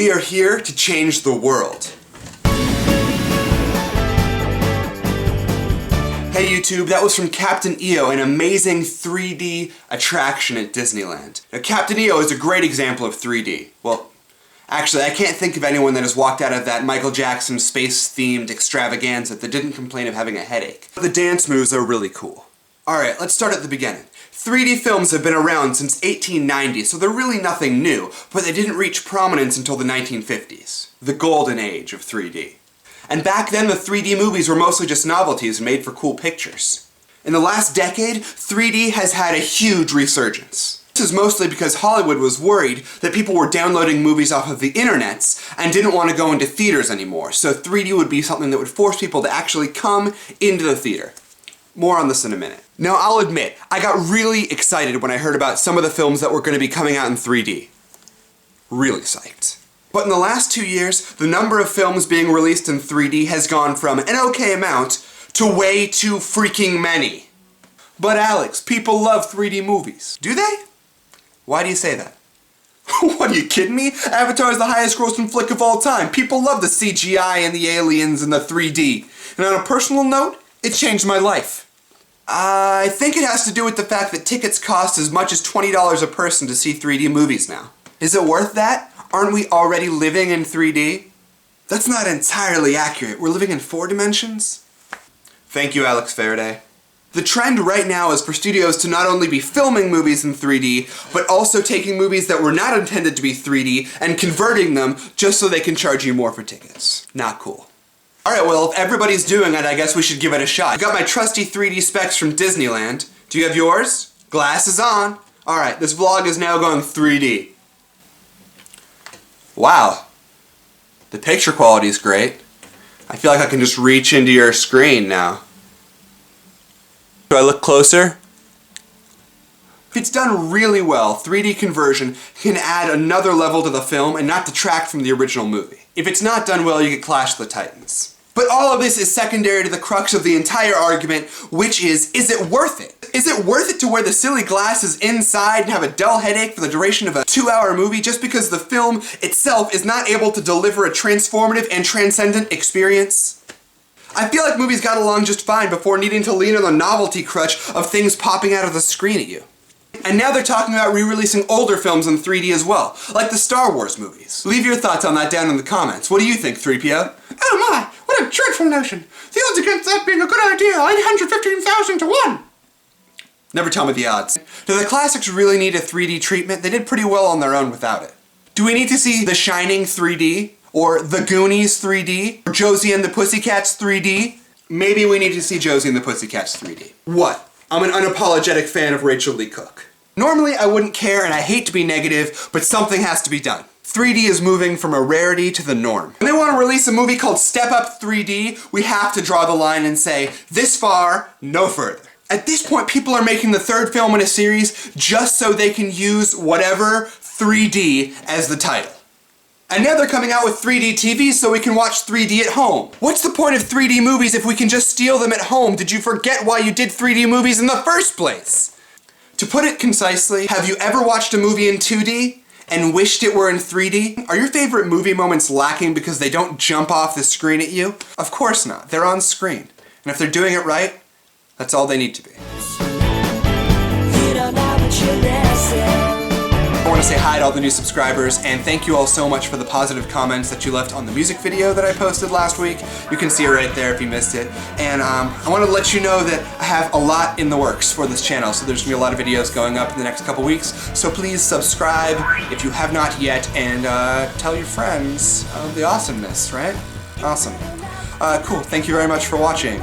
We are here to change the world. Hey YouTube, that was from Captain EO, an amazing 3D attraction at Disneyland. Now, Captain EO is a great example of 3D. Well, actually, I can't think of anyone that has walked out of that Michael Jackson space-themed extravaganza that didn't complain of having a headache. The dance moves are really cool. Alright, let's start at the beginning. 3D films have been around since 1890, so they're really nothing new, but they didn't reach prominence until the 1950s. The golden age of 3D. And back then, the 3D movies were mostly just novelties made for cool pictures. In the last decade, 3D has had a huge resurgence. This is mostly because Hollywood was worried that people were downloading movies off of the internets and didn't want to go into theaters anymore, so 3D would be something that would force people to actually come into the theater. More on this in a minute. Now, I'll admit, I got really excited when I heard about some of the films that were going to be coming out in 3D. Really psyched. But in the last 2 years, the number of films being released in 3D has gone from an okay amount to way too freaking many. But Alex, people love 3D movies. Do they? Why do you say that? What, are you kidding me? Avatar is the highest grossing flick of all time. People love the CGI and the aliens and the 3D. And on a personal note, it changed my life. I think it has to do with the fact that tickets cost as much as $20 a person to see 3D movies now. Is it worth that? Aren't we already living in 3D? That's not entirely accurate. We're living in 4 dimensions? Thank you, Alex Faraday. The trend right now is for studios to not only be filming movies in 3D, but also taking movies that were not intended to be 3D and converting them just so they can charge you more for tickets. Not cool. Alright, well, if everybody's doing it, I guess we should give it a shot. I got my trusty 3D specs from Disneyland. Do you have yours? Glasses on. Alright, this vlog is now going 3D. Wow. The picture quality is great. I feel like I can just reach into your screen now. Do I look closer? If it's done really well, 3D conversion can add another level to the film and not detract from the original movie. If it's not done well, you get Clash of the Titans. But all of this is secondary to the crux of the entire argument, which is it worth it? Is it worth it to wear the silly glasses inside and have a dull headache for the duration of a 2-hour movie just because the film itself is not able to deliver a transformative and transcendent experience? I feel like movies got along just fine before needing to lean on the novelty crutch of things popping out of the screen at you. And now they're talking about re-releasing older films in 3D as well, like the Star Wars movies. Leave your thoughts on that down in the comments. What do you think, 3PO? Oh my, what a dreadful notion. The odds against that being a good idea are 815,000 to 1. Never tell me the odds. Do the classics really need a 3D treatment? They did pretty well on their own without it. Do we need to see The Shining 3D? Or The Goonies 3D? Or Josie and the Pussycats 3D? Maybe we need to see Josie and the Pussycats 3D. What? I'm an unapologetic fan of Rachel Lee Cook. Normally I wouldn't care and I hate to be negative, but something has to be done. 3D is moving from a rarity to the norm. When they want to release a movie called Step Up 3D, we have to draw the line and say, this far, no further. At this point, people are making the 3rd film in a series just so they can use whatever 3D as the title. And now they're coming out with 3D TVs so we can watch 3D at home. What's the point of 3D movies if we can just steal them at home? Did you forget why you did 3D movies in the first place? To put it concisely, have you ever watched a movie in 2D and wished it were in 3D? Are your favorite movie moments lacking because they don't jump off the screen at you? Of course not. They're on screen. And if they're doing it right, that's all they need to be. I want to say hi to all the new subscribers and thank you all so much for the positive comments that you left on the music video that I posted last week. You can see it right there if you missed it. And I want to let you know that I have a lot in the works for this channel, so there's going to be a lot of videos going up in the next couple weeks. So please subscribe if you have not yet and tell your friends of the awesomeness, right? Awesome. Cool. Thank you very much for watching.